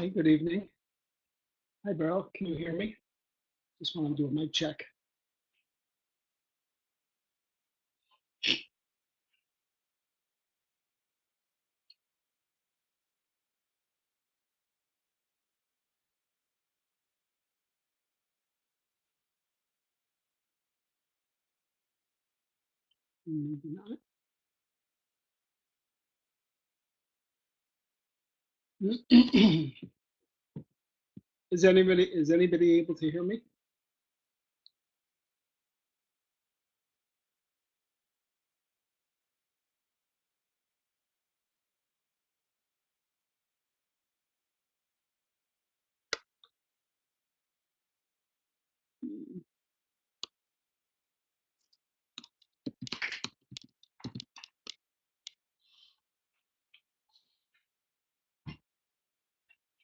Hi, good evening. Hi, Beryl. Can you hear me? Just want to do a mic check. Maybe not. Is anybody able to hear me?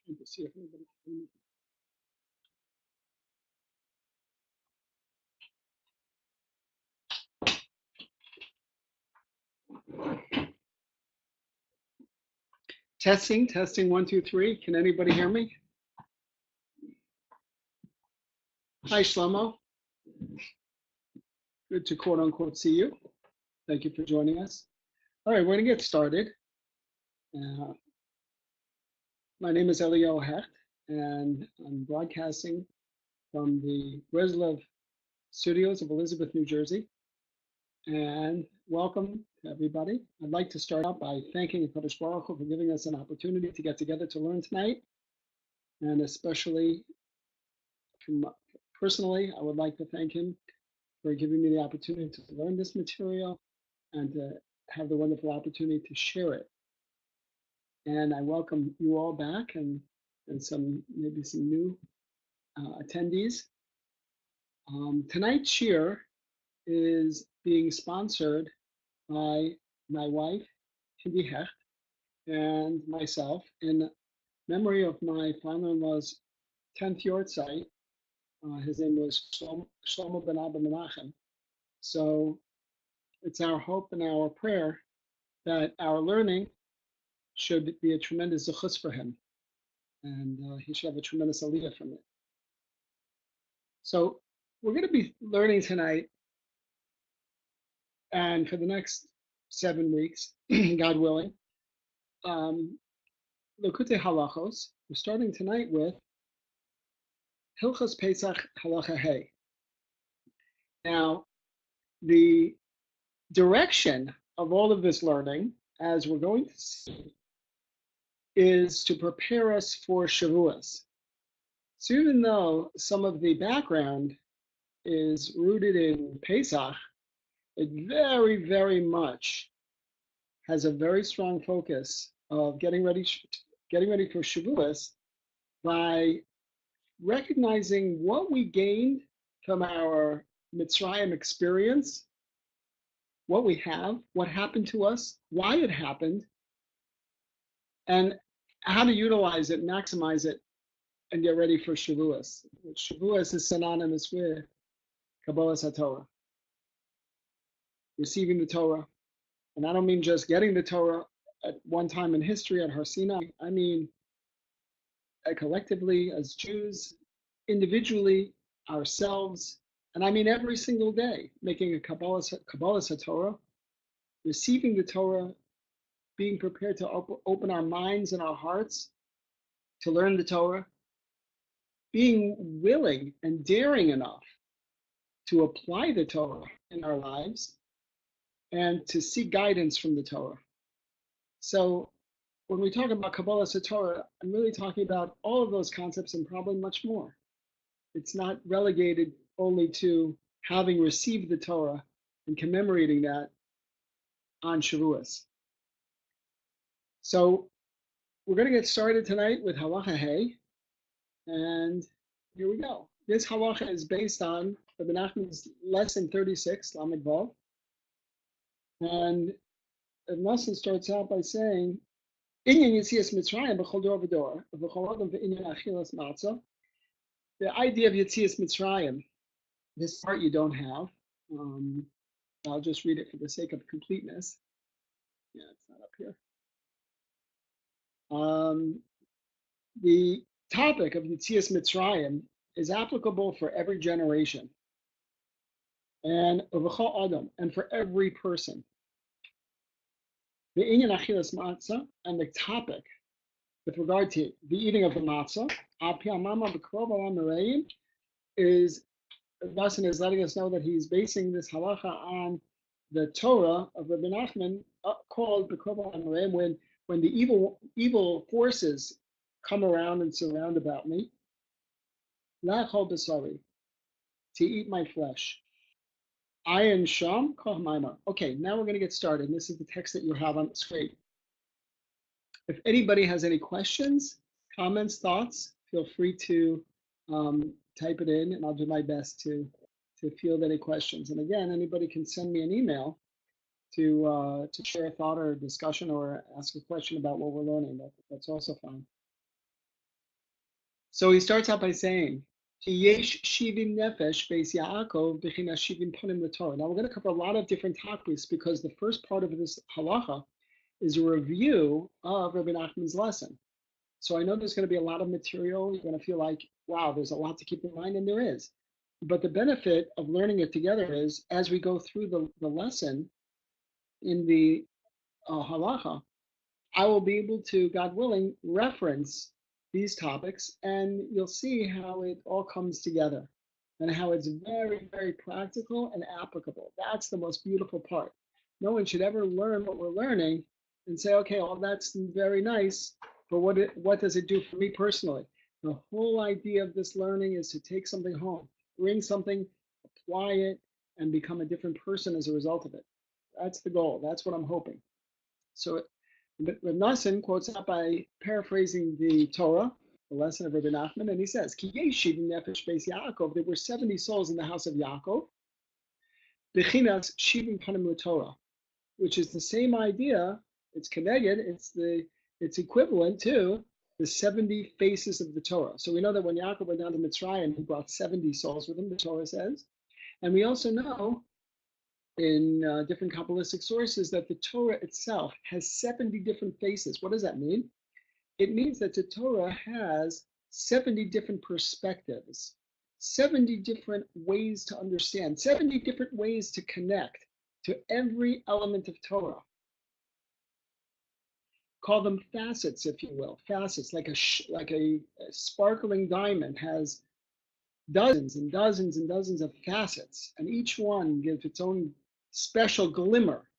Trying to see if anybody can hear me. Testing, 1, 2, 3. Can anybody hear me? Hi, Shlomo. Good to quote unquote see you. Thank you for joining us. All right, we're going to get started. My name is Eliyahu Hecht, and I'm broadcasting from the Breslov studios of Elizabeth, New Jersey. And welcome to everybody. I'd like to start out by thanking Kadosh Baruch Hu for giving us an opportunity to get together to learn tonight. And especially personally, I would like to thank him for giving me the opportunity to learn this material and to have the wonderful opportunity to share it. And I welcome you all back and maybe some new attendees. Tonight's shir is being sponsored by my wife, Hecht, and myself in memory of my father-in-law's 10th yortzeit. His name was Shlomo ben Abba Menachem. So it's our hope and our prayer that our learning should be a tremendous zechus for him, and he should have a tremendous aliyah from it. So we're going to be learning tonight, and for the next 7 weeks, God willing, Likutey Halachot. We're starting tonight with Hilchos Pesach Halacha Hey. Now, the direction of all of this learning, as we're going to see, is to prepare us for Shavuos. So even though some of the background is rooted in Pesach, it very, very much has a very strong focus of getting ready for Shavuos by recognizing what we gained from our Mitzrayim experience, what we have, what happened to us, why it happened, and how to utilize it, maximize it, and get ready for Shavuos. Shavuos is synonymous with Kabbalas HaTorah, receiving the Torah. And I don't mean just getting the Torah at one time in history at Har Sinai. I mean collectively as Jews, individually, ourselves, and I mean every single day, making a Kabbalas HaTorah, receiving the Torah, being prepared to open our minds and our hearts to learn the Torah, being willing and daring enough to apply the Torah in our lives and to seek guidance from the Torah. So when we talk about Kabbalas HaTorah, I'm really talking about all of those concepts and probably much more. It's not relegated only to having received the Torah and commemorating that on Shavuos. So we're going to get started tonight with Halacha Hey, and here we go. This halacha is based on Rabbi Nachman's lesson 36, Lamed Vav, and the lesson starts out by saying, Inyan Yetzias Mitzrayim b'chol dor v'dor, v'chol adam v'inyan achilas matzah. The idea of Yetzias Mitzrayim, this part you don't have. I'll just read it for the sake of completeness. Yeah, it's not up here. The topic of Yetzias Mitzrayim is applicable for every generation and Uvachol Adam, and for every person. The Inyan Achilas Matzah, and the topic with regard to the eating of the matzah, is Rasan is letting us know that he's basing this halacha on the Torah of Rabbi Nachman called B'Krov Ha'Mereim, when the evil forces come around and surround about me. La'achol b'sari, to eat my flesh. Ayin sham kol ha'maimar. Okay, now we're going to get started. And this is the text that you have on the screen. If anybody has any questions, comments, thoughts, feel free to type it in, and I'll do my best to field any questions. And again, anybody can send me an email to share a thought or a discussion or ask a question about what we're learning. That's also fine. So he starts out by saying, Yesh shivim nefesh beis Yaakov b'chinas shivim panim l'Torah. Now we're going to cover a lot of different topics because the first part of this halacha is a review of Rabbi Nachman's lesson. So I know there's going to be a lot of material. You're going to feel like, wow, there's a lot to keep in mind, and there is. But the benefit of learning it together is, as we go through the lesson in the halacha, I will be able to, God willing, reference these topics, and you'll see how it all comes together and how it's very, very practical and applicable. That's the most beautiful part. No one should ever learn what we're learning and say, okay, well, that's very nice, but what does it do for me personally? The whole idea of this learning is to take something home, bring something, apply it, and become a different person as a result of it. That's the goal. That's what I'm hoping. So Reb Nassim quotes out by paraphrasing the Torah, the lesson of Rabbi Nachman, and he says, Ki yesh shivim nefesh beis Yaakov, there were 70 souls in the house of Yaakov, b'chinas shivim panim l'Torah, which is the same idea. It's connected. It's equivalent to the 70 faces of the Torah. So we know that when Yaakov went down to Mitzrayim, he brought 70 souls with him, the Torah says. And we also know in different Kabbalistic sources that the Torah itself has 70 different faces. What does that mean? It means that the Torah has 70 different perspectives, 70 different ways to understand, 70 different ways to connect to every element of Torah. Call them facets, if you will. Facets, like a sparkling diamond has dozens and dozens and dozens of facets, and each one gives its own special glimmer.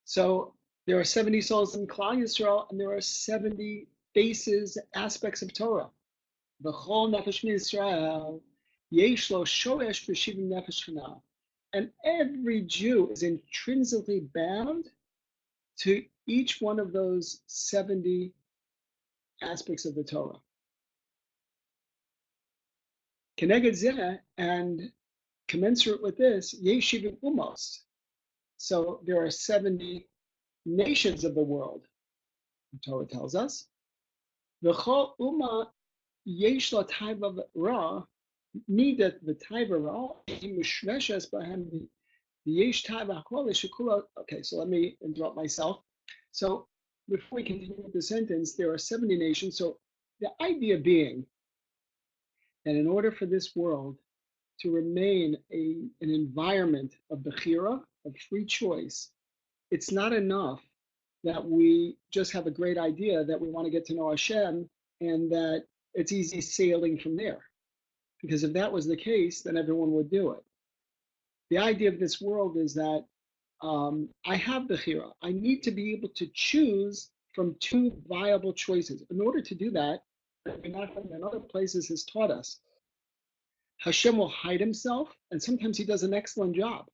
So there are 70 souls in Klal Yisrael, and there are 70 faces, aspects of Torah. V'chol nefesh Yisrael yesh lo shoresh b'shivim nefesh chana. And every Jew is intrinsically bound to each one of those 70 aspects of the Torah. Keneged zeh, and commensurate with this, yesh shivim umos. So there are 70 nations of the world, the Torah tells us. V'chol umma yesh lo taiva ra, midat v'taiva ra, mushreshes b'hem yesh taiva hakol shekula. Okay, so let me interrupt myself. So before we continue with the sentence, there are 70 nations. So the idea being that in order for this world to remain an environment of bechira, of free choice, it's not enough that we just have a great idea that we want to get to know Hashem and that it's easy sailing from there. Because if that was the case, then everyone would do it. The idea of this world is that I have bechira. I need to be able to choose from two viable choices. In order to do that, and other places has taught us, Hashem will hide himself, and sometimes he does an excellent job.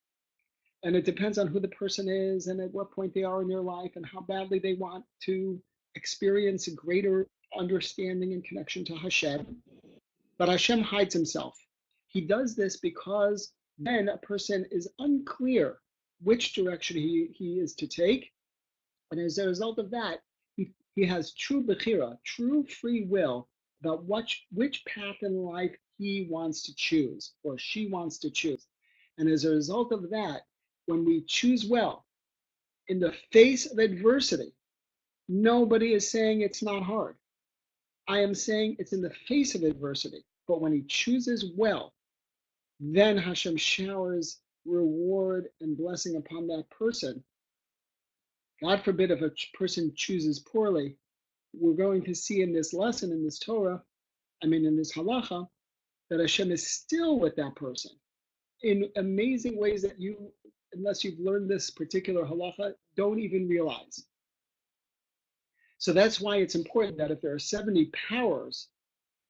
And it depends on who the person is and at what point they are in their life and how badly they want to experience a greater understanding and connection to Hashem. But Hashem hides himself. He does this because then a person is unclear which direction he is to take. And as a result of that, he has true bechira, true free will about which path in life he wants to choose or she wants to choose. And as a result of that, when we choose well, in the face of adversity, nobody is saying it's not hard. I am saying it's in the face of adversity. But when he chooses well, then Hashem showers reward and blessing upon that person. God forbid if a person chooses poorly, we're going to see in this lesson, in this Torah, in this halacha, that Hashem is still with that person in amazing ways that you, unless you've learned this particular halacha, don't even realize. So that's why it's important that if there are 70 powers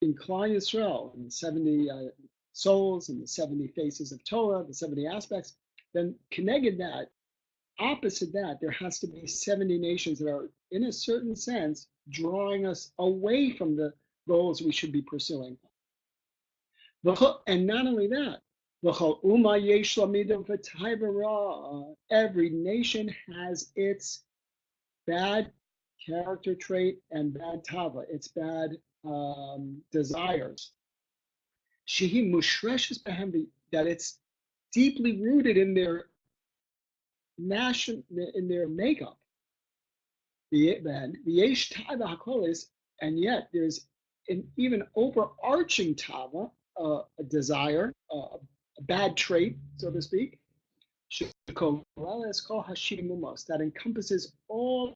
in Klal Yisrael, and 70 souls, and the 70 faces of Torah, the 70 aspects, then connected that, opposite that, there has to be 70 nations that are, in a certain sense, drawing us away from the goals we should be pursuing. And not only that, every nation has its bad character trait and bad tava, its bad desires. That it's deeply rooted in their makeup. And yet there's an even overarching tava, a desire, a bad trait, so to speak, that encompasses all.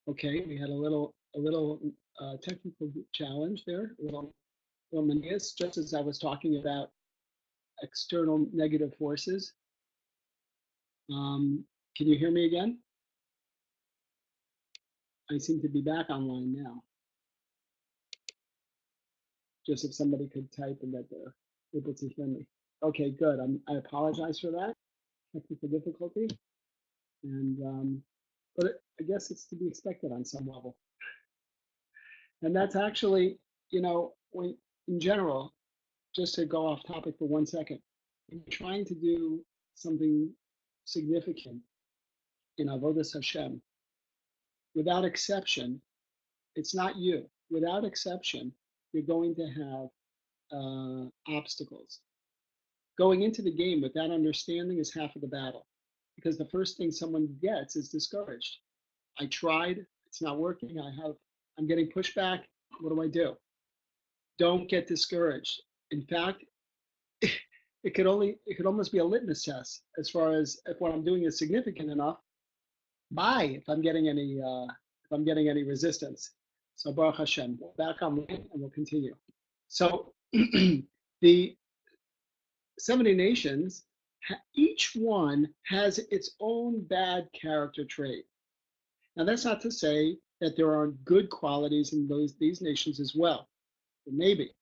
Okay, we had a little technical challenge there, a little manias, just as I was talking about external negative forces. Can you hear me again? I seem to be back online now. Just if somebody could type and that they're able to hear me. Okay, good. I apologize for that technical difficulty, and but I guess it's to be expected on some level. And that's actually, when in general, just to go off topic for 1 second, when you're trying to do something significant in Avodas Hashem, without exception, it's not you. Without exception, you're going to have obstacles. Going into the game with that understanding is half of the battle, because the first thing someone gets is discouraged. I tried, it's not working. I'm getting pushback. What do I do? Don't get discouraged. In fact, it could almost be a litmus test as far as if what I'm doing is significant enough. If I'm getting any resistance. So Baruch Hashem, we're back online and we'll continue. So the 70 nations, each one has its own bad character trait. Now that's not to say that there aren't good qualities in these nations as well. Maybe,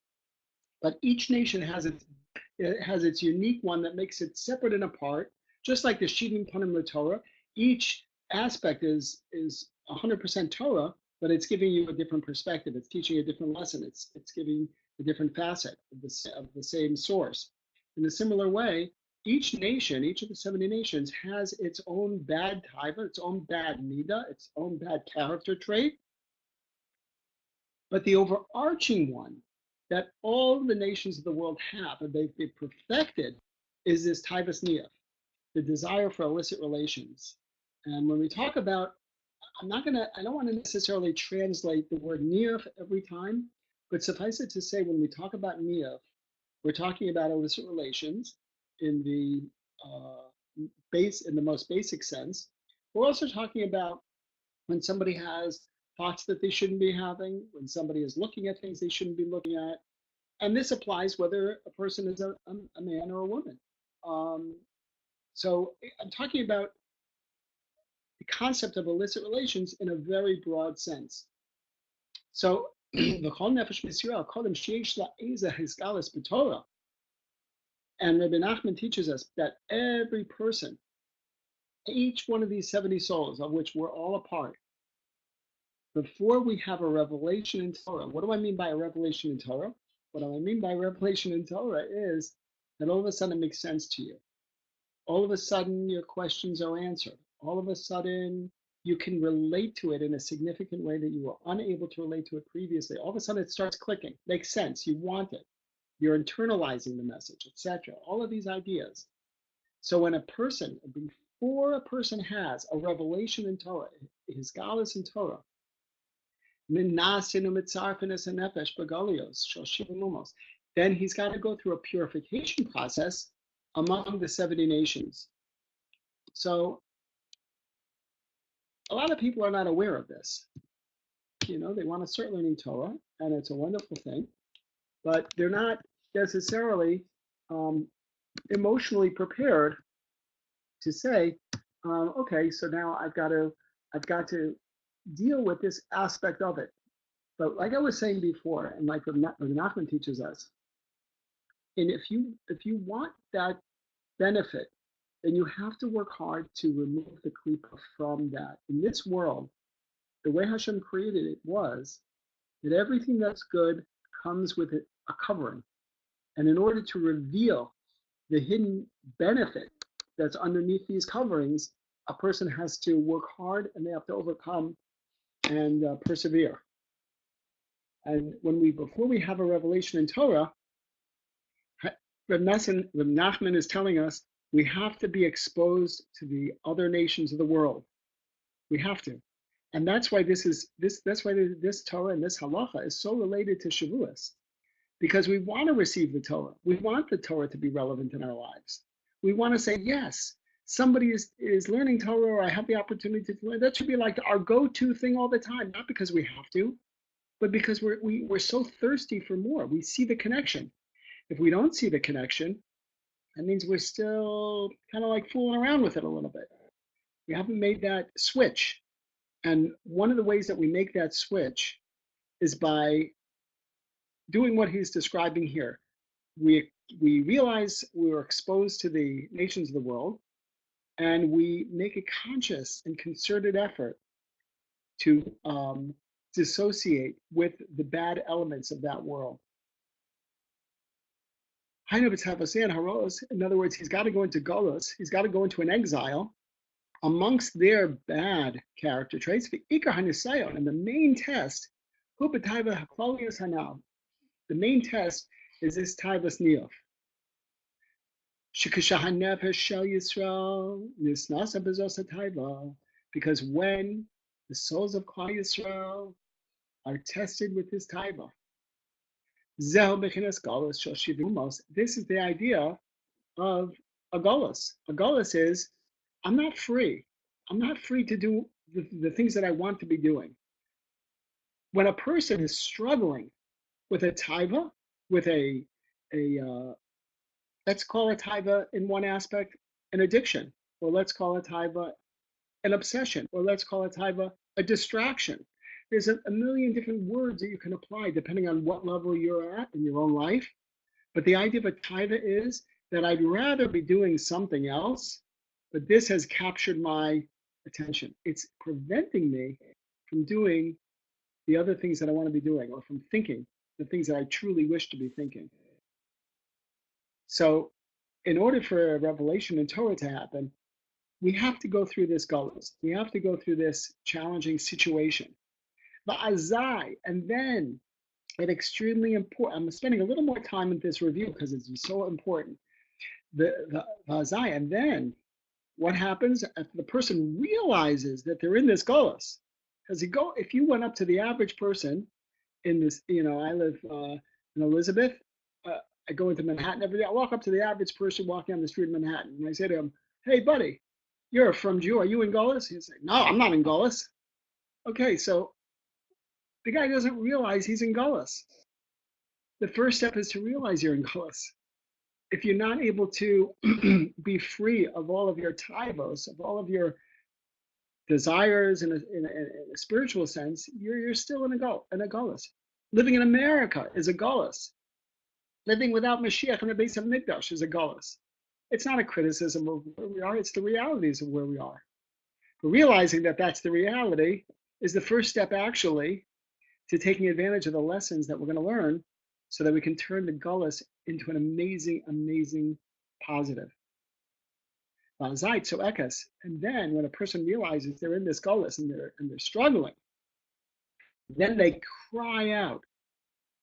but each nation has its unique one that makes it separate and apart. Just like the Shidim Panim LaTorah, each aspect is 100% Torah, but it's giving you a different perspective. It's teaching a different lesson. It's giving a different facet of the same source. In a similar way, each nation, each of the 70 nations has its own bad taiva, its own bad midah, its own bad character trait. But the overarching one that all the nations of the world have, and they've been perfected, is this taivas niyah, the desire for illicit relations. And when we talk about, I don't want to necessarily translate the word niyah every time, but suffice it to say, when we talk about niyah, we're talking about illicit relations in the in the most basic sense. We're also talking about when somebody has thoughts that they shouldn't be having, when somebody is looking at things they shouldn't be looking at. And this applies whether a person is a man or a woman. So I'm talking about the concept of illicit relations in a very broad sense. So the Chol Nefesh B'Yisrael, Kodem Sheish La'eza Hizgalas B'Torah. And Rabbi Nachman teaches us that every person, each one of these 70 souls, of which we're all a part, before we have a revelation in Torah, what do I mean by a revelation in Torah? What I mean by revelation in Torah is that all of a sudden it makes sense to you. All of a sudden your questions are answered. All of a sudden you can relate to it in a significant way that you were unable to relate to it previously. All of a sudden it starts clicking, makes sense, you want it. You're internalizing the message, etc. All of these ideas. So when before a person has a revelation in Torah, his galus in Torah, then he's got to go through a purification process among the 70 nations. So a lot of people are not aware of this. They want to start learning Torah, and it's a wonderful thing, but they're not necessarily emotionally prepared to say, okay, so now I've got to deal with this aspect of it. But like I was saying before, and like Nachman teaches us, and if you want that benefit, then you have to work hard to remove the klipa from that. In this world, the way Hashem created it was that everything that's good comes with a covering. And in order to reveal the hidden benefit that's underneath these coverings, a person has to work hard and they have to overcome and persevere. And before we have a revelation in Torah, Reb Nachman is telling us we have to be exposed to the other nations of the world. We have to. And that's why this Torah and this halacha is so related to Shavuos, because we want to receive the Torah. We want the Torah to be relevant in our lives. We want to say, yes, somebody is learning Torah, or I have the opportunity to learn. That should be like our go-to thing all the time, not because we have to, but because we're so thirsty for more. We see the connection. If we don't see the connection, that means we're still kind of like fooling around with it a little bit. We haven't made that switch. And one of the ways that we make that switch is by doing what he's describing here. We realize we were exposed to the nations of the world, and we make a conscious and concerted effort to dissociate with the bad elements of that world. In other words, he's got to go into Golos, he's got to go into an exile amongst their bad character traits. And the main test, the main test is this taivas niyah. Because when the souls of Klal Yisrael are tested with this taiva, this is the idea of a golus. A golus is, I'm not free. I'm not free to do the things that I want to be doing. When a person is struggling with a taiva, with let's call a taiva in one aspect an addiction, or let's call a taiva an obsession, or let's call a taiva a distraction. There's a million different words that you can apply depending on what level you're at in your own life. But the idea of a taiva is that I'd rather be doing something else, but this has captured my attention. It's preventing me from doing the other things that I want to be doing, or from thinking the things that I truly wish to be thinking. So in order for a revelation in Torah to happen, we have to go through this galus. We have to go through this challenging situation. Va'azai, and then it's extremely important. I'm spending a little more time in this review because it's so important. The va'azai, and then what happens if the person realizes that they're in this galus? Because if you went up to the average person in this, I live in Elizabeth. I go into Manhattan every day. I walk up to the average person walking on the street in Manhattan, and I say to him, "Hey, buddy, you're from Jew. Are you in Gullus?" He's like, "No, I'm not in Gullus." Okay, so the guy doesn't realize he's in Gullus. The first step is to realize you're in Gullus. If you're not able to be free of all of your taivos, of all of your desires in a spiritual sense, you're still in a Gullus. Living in America is a Gullus. Living without Mashiach in the base of Mikdash is a Gullus. It's not a criticism of where we are, it's the realities of where we are. But realizing that that's the reality is the first step actually to taking advantage of the lessons that we're going to learn so that we can turn the Gullus into an amazing, amazing positive. And then when a person realizes they're in this Gullus and they're struggling, then they cry out.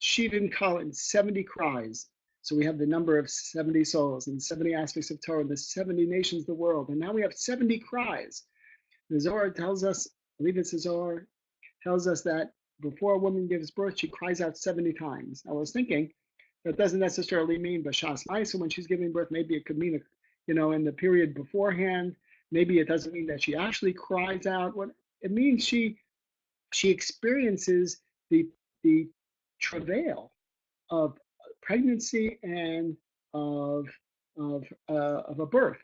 Shivim Kalin, 70 cries. So we have the number of 70 souls and 70 aspects of Torah, the 70 nations of the world. And now we have 70 cries. The Zohar tells us, I believe it's the Zohar, tells us that before a woman gives birth, she cries out 70 times. I was thinking, that doesn't necessarily mean Bashas Maisa when she's giving birth. Maybe it could mean, in the period beforehand. Maybe it doesn't mean that she actually cries out. What it means, she experiences the travail of pregnancy and of a birth.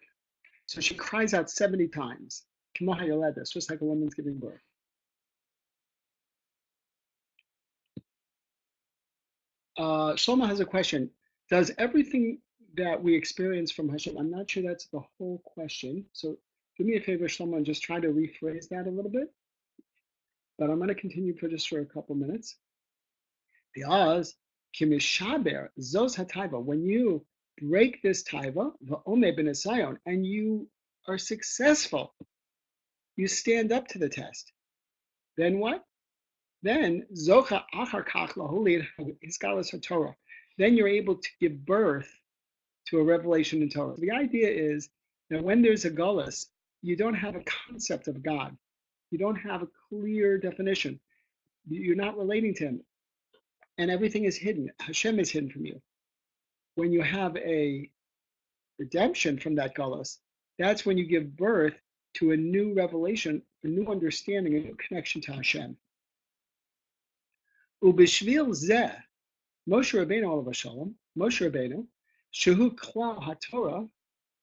So she cries out 70 times. Just like a woman's giving birth. Shlomo has a question. Does everything that we experience from Hashem, I'm not sure that's the whole question. So do me a favor, Shlomo, and just try to rephrase that a little bit. But I'm going to continue for a couple minutes. Because kimishaber zos hataiva, when you break this taiva, va'ome b'nesayon, and you are successful, you stand up to the test. Then what? Then zocha achar kach laholi hiskalas haTorah. Then you're able to give birth to a revelation in Torah. The idea is that when there's a gullus, you don't have a concept of God. You don't have a clear definition. You're not relating to him. And everything is hidden. Hashem is hidden from you. When you have a redemption from that gullus, that's when you give birth to a new revelation, a new understanding, a new connection to Hashem. Ubishvil zeh, Moshe Rabbeinu olav shalom, Moshe Rabbeinu, shehu klal haTorah,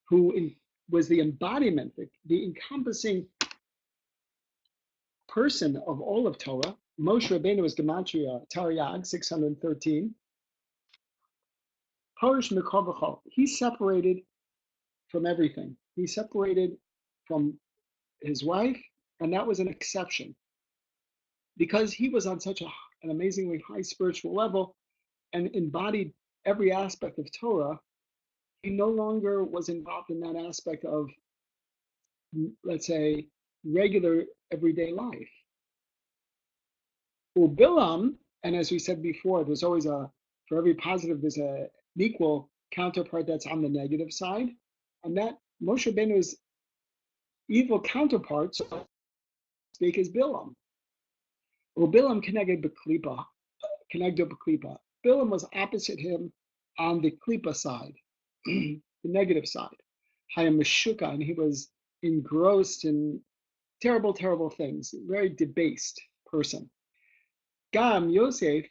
who was the embodiment, the encompassing person of all of Torah. Moshe Rabbeinu was Gematria Taryag 613. Parish Mikol v'chol. He's separated from everything. He's separated from his wife, and that was an exception because he was on such an amazingly high spiritual level and embodied every aspect of Torah. He no longer was involved in that aspect of, let's say, regular everyday life. Bilam, and as we said before, there's always for every positive, there's an equal counterpart that's on the negative side. And that Moshe Rabbeinu's evil counterpart, so to speak, is Bilam. Bilam connected B'klipa. Bilam was opposite him on the klipa side, the negative side. Hayam Meshuka, and he was engrossed in terrible, terrible things, very debased person. Gam Yosef,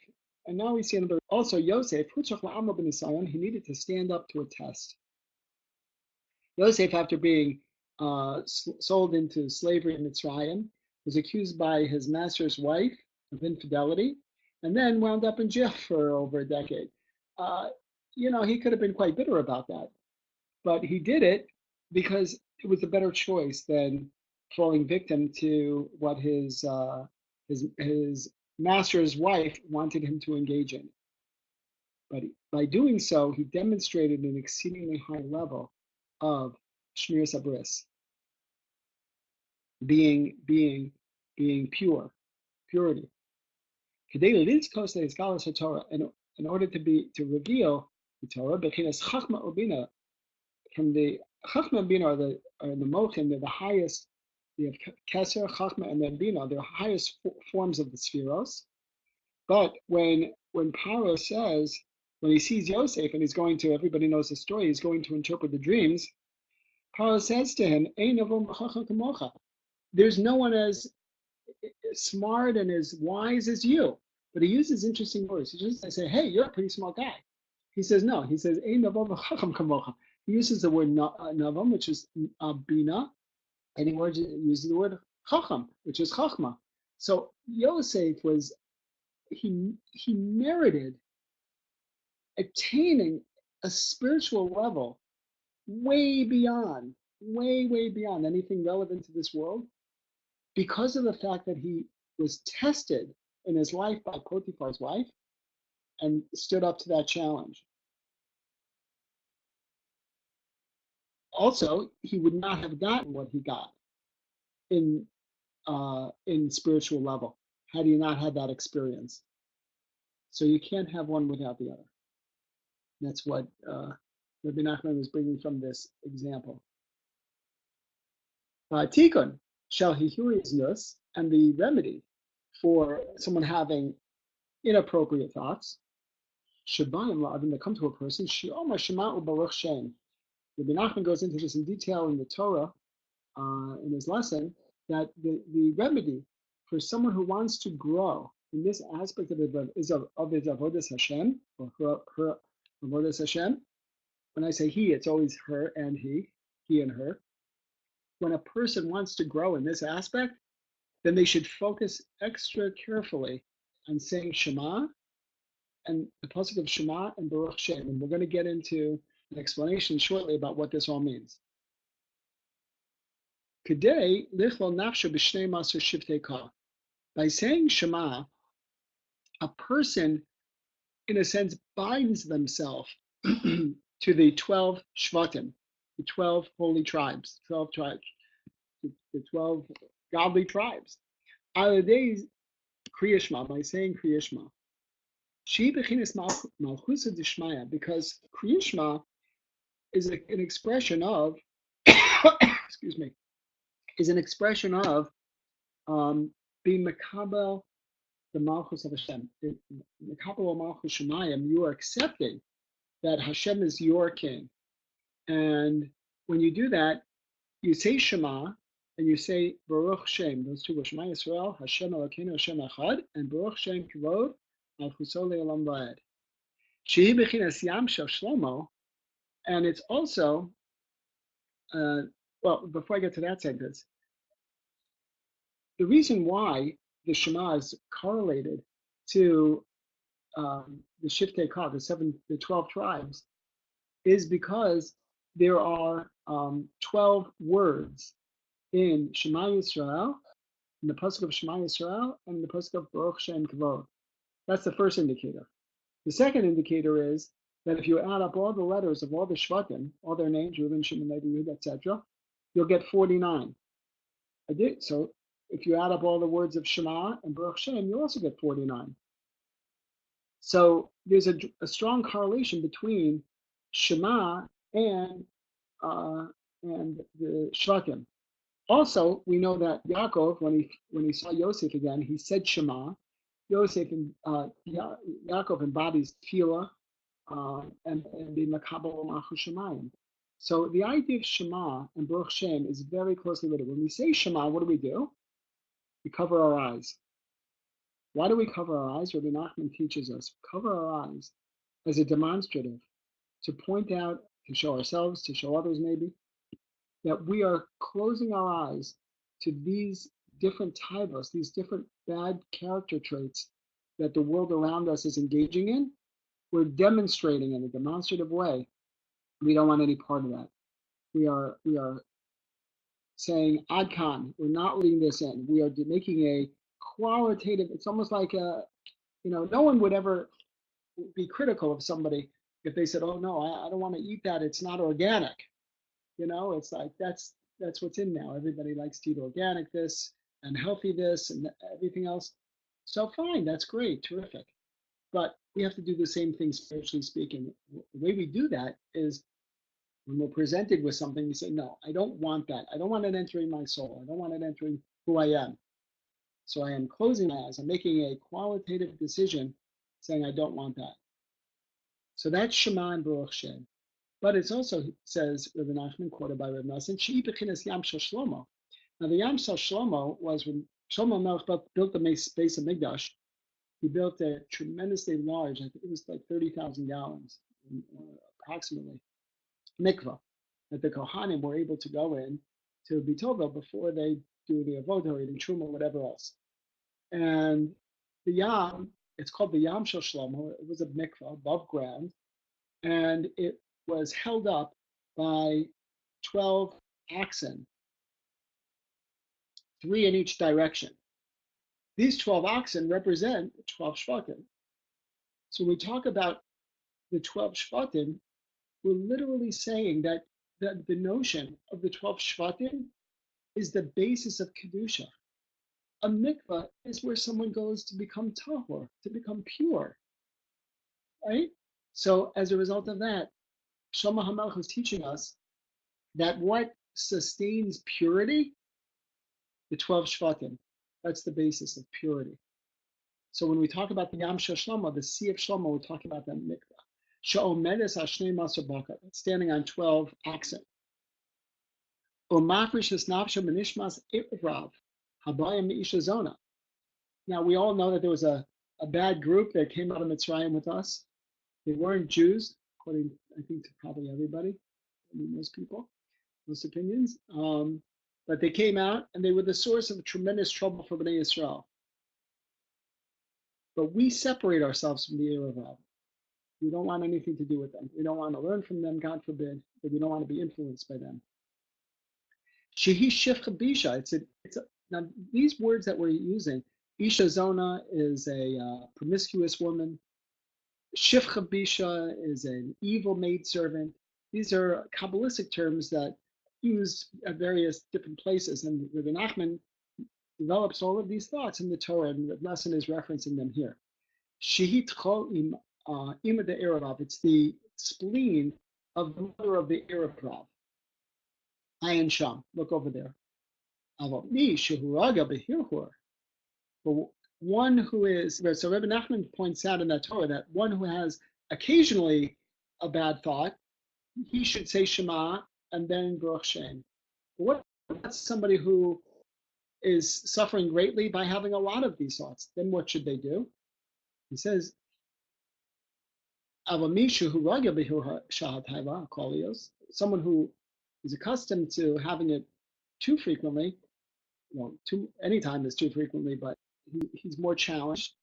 and now we see another. Also, Yosef, he needed to stand up to a test. Yosef, after being sold into slavery in Mitzrayim, was accused by his master's wife of infidelity, and then wound up in jail for over a decade. He could have been quite bitter about that, but he did it because it was a better choice than falling victim to what his master's wife wanted him to engage in. But by doing so, he demonstrated an exceedingly high level of shmiras habris, being purity. In order to reveal the Torah, from the Chachma and Bina are the Mochim, they're the highest. We have Keser, Chachma, and then Bina, they're highest forms of the Spheros. But when Paro says, when he sees Yosef and he's going to, everybody knows the story, he's going to interpret the dreams, Paro says to him, Ein avon chacham kamocha. There's no one as smart and as wise as you. But he uses interesting words. He just says, hey, you're a pretty smart guy. He says, no. He says, Ein avon chacham kamocha. He uses the word navam, which is bina, and he uses the word chacham, which is chachma. So Yosef he merited attaining a spiritual level way beyond anything relevant to this world, because of the fact that he was tested in his life by Potiphar's wife and stood up to that challenge. Also, he would not have gotten what he got in spiritual level had he not had that experience. So you can't have one without the other. That's what Rabbi Nachman was bringing from this example. Tikun, shal-hihuriznus, and the remedy for someone having inappropriate thoughts, shabayim la'avim, that come to a person, shi'oma shema'u baruch shem. Rabbi Nachman goes into this in detail in the Torah, in his lesson, that the remedy for someone who wants to grow in this aspect of his avodas Hashem, or her avodas Hashem. When I say he, it's always her and he and her. When a person wants to grow in this aspect, then they should focus extra carefully on saying Shema and the pasuk of Shema and Baruch Shem. And we're going to get into an explanation shortly about what this all means. Today, by saying Shema, a person, in a sense, binds themselves to the 12 Shvatim, the 12 holy tribes, the 12 godly tribes. By saying Kriya Shema. She bechinas malchusa d'shmaya, because Kriya Shema is an expression of, excuse me, is an expression of being makabel the malchus of Hashem. Makabel malchus shemayim, you are accepting that Hashem is your king, and when you do that, you say Shema and you say Baruch Shem. Those two were Shema Yisrael, Hashem Elokeinu, Hashem Echad, and Baruch Shem Kavod Malchuso Le'olam Va'ed. Shehi bechinas Yam Shel Shlomo, and it's also well. Before I get to that sentence, the reason why the Shema is correlated to the Shiftei Kah, the 12 tribes, is because there are 12 words in Shema Yisrael, in the pasuk of Shema Yisrael, and in the pasuk of Baruch Shem Kavod. That's the first indicator. The second indicator is that if you add up all the letters of all the Shvatim, all their names, Reuben, Shimon, Levi, Yehuda, etc., you'll get 49. I did. So if you add up all the words of Shema and Baruch Shem, you also get 49. So there's a strong correlation between Shema and the Shvatim. Also, we know that Yaakov, when he saw Yosef again, he said Shema. Yosef and Yaakov embodies Tefillah and the Makabel Malchus Shemayim. So the idea of Shema and Baruch Shem is very closely related. When we say Shema, what do? We cover our eyes. Why do we cover our eyes? Rabbi Nachman teaches us, cover our eyes as a demonstrative, to point out, to show ourselves, to show others maybe, that we are closing our eyes to these different taivos, these different bad character traits that the world around us is engaging in. We're demonstrating in a demonstrative way. We don't want any part of that. We are saying Ad Kan. We're not leaving this in. We are making a qualitative. It's almost like no one would ever be critical of somebody if they said, "Oh no, I don't want to eat that. It's not organic." It's like that's what's in now. Everybody likes to eat organic this and healthy this and everything else. So fine, that's great, terrific. But we have to do the same thing spiritually speaking. The way we do that is when we're presented with something, we say, no, I don't want that. I don't want it entering my soul. I don't want it entering who I am. So I am closing my eyes. I'm making a qualitative decision saying I don't want that. So that's Shema and Baruch Shem. But it also says, Rabbi Nachman, quoted by Rabbi Nassim, She'i bechinas Yam Shel Shlomo. Now the Yam Shel Shlomo was when Shlomo Melech built the base of Mikdash. He built a tremendously large, I think it was like 30,000 gallons, approximately, mikvah that the Kohanim were able to go in to Bitovel before they do the Avodah or the Truma or whatever else. And the Yam, it's called the Yam Shel Shlomo. It was a mikvah above ground, and it was held up by 12 oxen, 3 in each direction. These 12 oxen represent 12 Shvatim. So when we talk about the 12 Shvatim, we're literally saying that the notion of the 12 Shvatim is the basis of Kedusha. A mikvah is where someone goes to become tahor, to become pure, right? So as a result of that, Shlomo HaMelech is teaching us that what sustains purity, the 12 Shvatim, that's the basis of purity. So when we talk about the Yam Shel Shlomo, the Sea of Shlomo, we're talking about that mikvah. She'omedes Hashnei Masor Baka, standing on 12 oxen. Umafrish Nafsha Menishmas Irav, Habayim Isha Zona. Now we all know that there was a bad group that came out of Mitzrayim with us. They weren't Jews, according, I think, to probably everybody, most people, most opinions. But they came out and they were the source of tremendous trouble for Bnei Yisrael. But we separate ourselves from the Irav. We don't want anything to do with them. We don't want to learn from them, God forbid, but we don't want to be influenced by them. Shehi Shifcha Bisha. Now these words that we're using, Isha Zona is a promiscuous woman. Shifcha Bisha is an evil maidservant. These are Kabbalistic terms that used at various different places, and Rabbi Nachman develops all of these thoughts in the Torah, and the lesson is referencing them here. Shehit Chol Ima de Erevav. It's the spleen of the mother of the Erevav. Ayin Sham. Look over there. Aval mi shehuraga behirhur. But one who is, so Rabbi Nachman points out in that Torah that one who has occasionally a bad thought, he should say Shema and then Baruch Shem. What about somebody who is suffering greatly by having a lot of these thoughts? Then what should they do? He says, someone who is accustomed to having it too frequently, anytime is too frequently, but he's more challenged.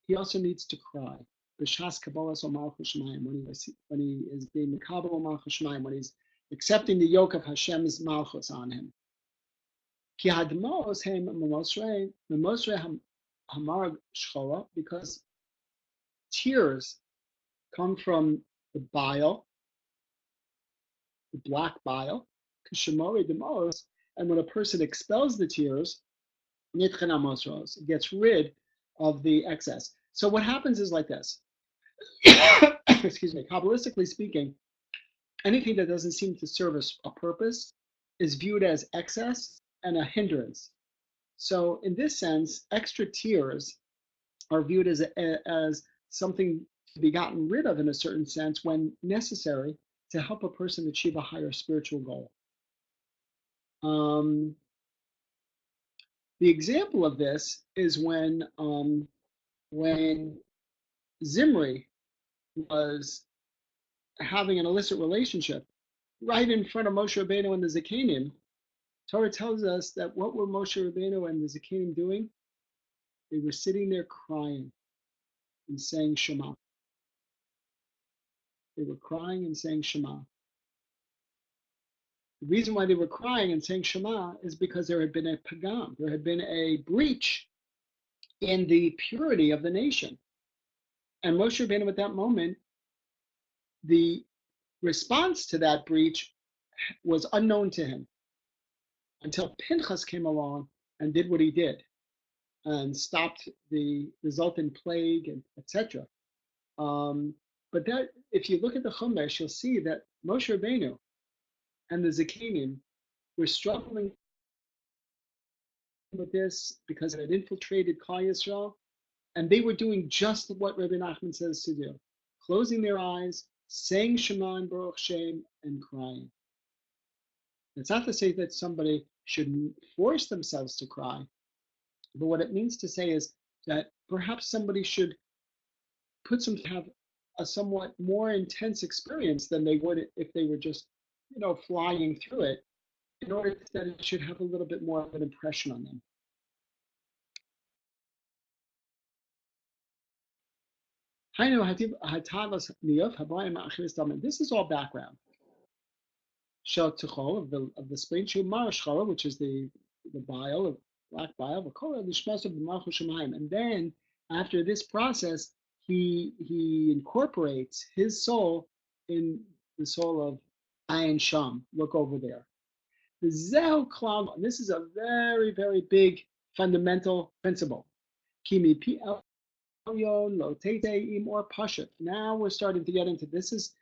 He also needs to cry. When he is being Mekabel Malchus Shemayim, when he's accepting the yoke of Hashem's Malchus on him. Because tears come from the bile, the black bile, and when a person expels the tears, it gets rid of the excess. So what happens is like this. Excuse me, Kabbalistically speaking, anything that doesn't seem to serve a purpose is viewed as excess and a hindrance. So in this sense, extra tears are viewed as something to be gotten rid of in a certain sense when necessary to help a person achieve a higher spiritual goal. The example of this is when Zimri was having an illicit relationship right in front of Moshe Rabbeinu and the Zakanim. Torah tells us that what were Moshe Rabbeinu and the Zakanim doing? They were sitting there crying and saying Shema. They were crying and saying Shema. The reason why they were crying and saying Shema is because there had been a pagam, there had been a breach in the purity of the nation. And Moshe Rabbeinu at that moment, the response to that breach was unknown to him until Pinchas came along and did what he did and stopped the resultant plague and etc. But that, if you look at the Chumash, you'll see that Moshe Rabbeinu and the Zikanim were struggling with this because it had infiltrated Klal Yisrael, and they were doing just what Rabbi Nachman says to do, closing their eyes, saying Shema and Baruch Shem, and crying. It's not to say that somebody should force themselves to cry, but what it means to say is that perhaps somebody should have a somewhat more intense experience than they would if they were just, flying through it, in order that it should have a little bit more of an impression on them. This is all background. Of the spleen, which is the bile, of black bile, and then after this process, he incorporates his soul in the soul of Ayin Sham. Look over there. The Zeh Klal. This is a very, very big fundamental principle. Now we're starting to get into this. Is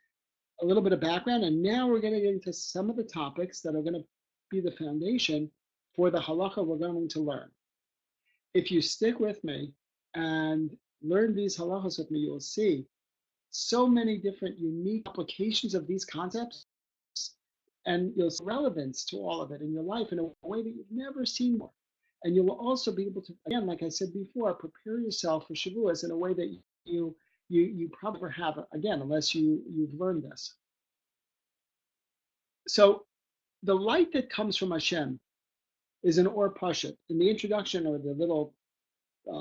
a little bit of background, and now we're going to get into some of the topics that are going to be the foundation for the halacha we're going to learn. If you stick with me and learn these halachas with me, you'll see so many different unique applications of these concepts, and you'll see relevance to all of it in your life in a way that you've never seen before. And you'll also be able to, again, like I said before, prepare yourself for Shavuos in a way that you probably never have, again, unless you've learned this. So the light that comes from Hashem is an Or Pashut. In the introduction, or the little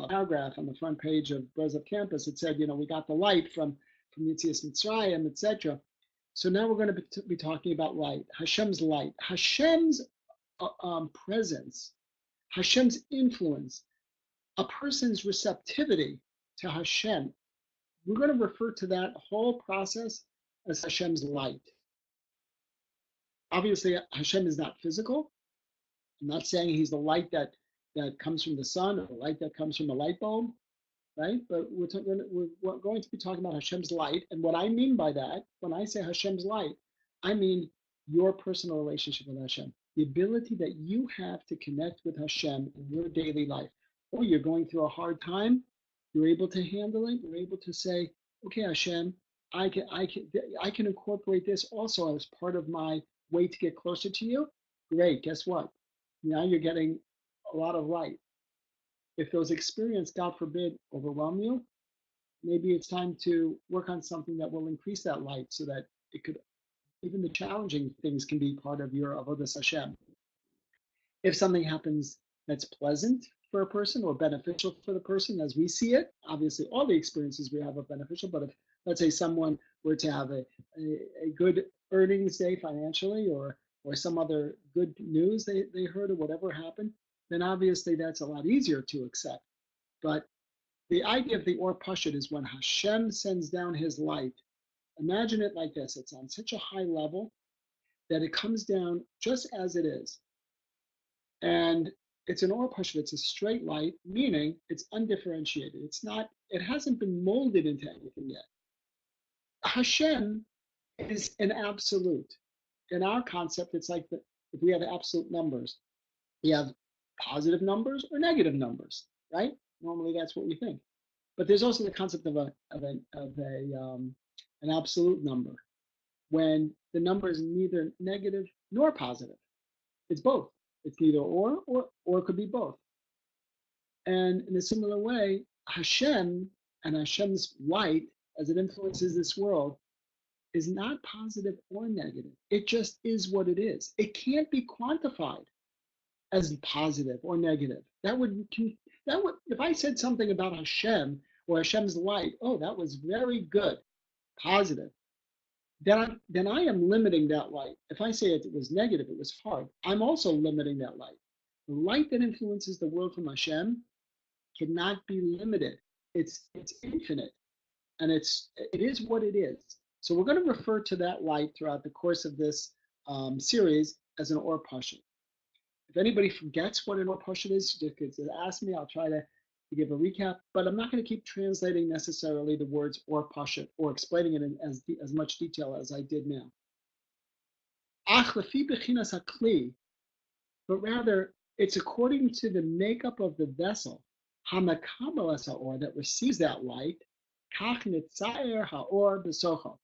paragraph on the front page of Breslov campus, it said, we got the light from Yetzias Mitzrayim, etc. So now we're going to be talking about light, Hashem's light, Hashem's presence, Hashem's influence, a person's receptivity to Hashem. We're going to refer to that whole process as Hashem's light. Obviously, Hashem is not physical. I'm not saying he's the light that comes from the sun or the light that comes from a light bulb, right? But we're going to be talking about Hashem's light. And what I mean by that, when I say Hashem's light, I mean your personal relationship with Hashem, the ability that you have to connect with Hashem in your daily life. Or you're going through a hard time, you're able to handle it. You're able to say, okay, Hashem, I can incorporate this also as part of my way to get closer to you. Great. Guess what? Now you're getting a lot of light. If those experiences, God forbid, overwhelm you, maybe it's time to work on something that will increase that light, so that it could, even the challenging things can be part of your avodas Hashem. If something happens that's pleasant for a person or beneficial for the person as we see it, obviously all the experiences we have are beneficial, but if, let's say, someone were to have a good earnings day financially, or some other good news they heard, or whatever happened, then obviously that's a lot easier to accept. But the idea of the Or Pashut is when Hashem sends down his light. Imagine it like this. It's on such a high level that it comes down just as it is. And it's an Or Pashut. It's a straight light, meaning it's undifferentiated. It hasn't been molded into anything yet. Hashem is an absolute. In our concept, it's like if we have absolute numbers, we have positive numbers or negative numbers, right? Normally, that's what we think. But there's also the concept of an absolute number, when the number is neither negative nor positive. It's both. It's neither or it could be both. And in a similar way, Hashem and Hashem's light, as it influences this world, is not positive or negative. It just is what it is. It can't be quantified as positive or negative. That would, if I said something about Hashem or Hashem's light, oh, that was very good, positive, then I am limiting that light. If I say it was negative, it was hard, I'm also limiting that light. The light that influences the world from Hashem cannot be limited. It's infinite, and it is what it is. So we're going to refer to that light throughout the course of this series as an or pashut. If anybody forgets what an or pashut is, just ask me. I'll try to give a recap, but I'm not going to keep translating necessarily the words or pashut or explaining it in as much detail as I did now. Ach lefi bechinas hakli, but rather it's according to the makeup of the vessel, hamakabalas haor, that receives that light, kach nitzayer haor besocho.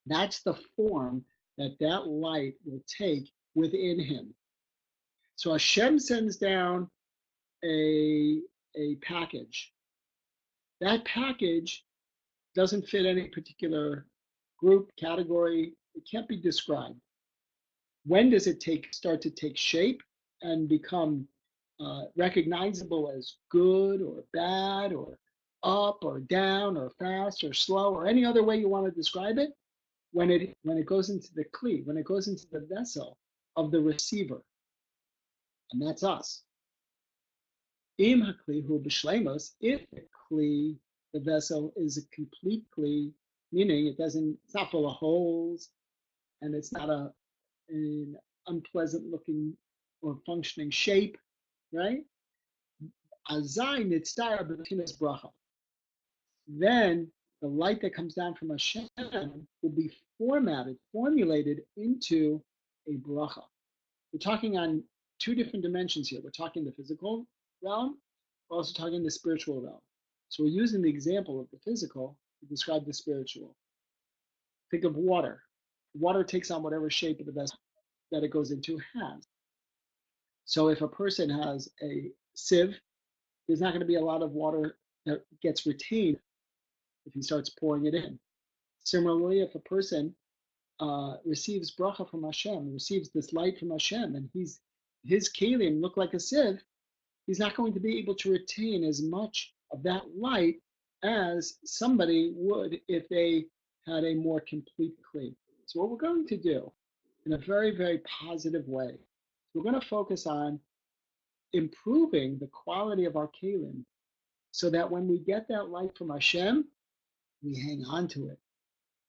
That's the form that that light will take within him. So Hashem sends down a package. That package doesn't fit any particular group, category. It can't be described. When does it start to take shape and become recognizable as good or bad or up or down or fast or slow or any other way you want to describe it? When it goes into the kli, when it goes into the vessel of the receiver, and that's us. Im hakli hu b'shleimus, if the kli, the vessel, is a complete kli, meaning it's not full of holes, and it's not an unpleasant looking or functioning shape, right? Azai nitzar b'chinas bracha. Then the light that comes down from Hashem will be formulated into a bracha. We're talking on two different dimensions here. We're talking the physical realm, we're also talking the spiritual realm. So we're using the example of the physical to describe the spiritual. Think of water. Water takes on whatever shape of the vessel that it goes into has. So if a person has a sieve, there's not going to be a lot of water that gets retained if he starts pouring it in. Similarly, if a person receives bracha from Hashem, receives this light from Hashem, and his kelim look like a sieve, he's not going to be able to retain as much of that light as somebody would if they had a more complete kli. So what we're going to do in a very, very positive way, we're going to focus on improving the quality of our kelim so that when we get that light from Hashem, we hang on to it.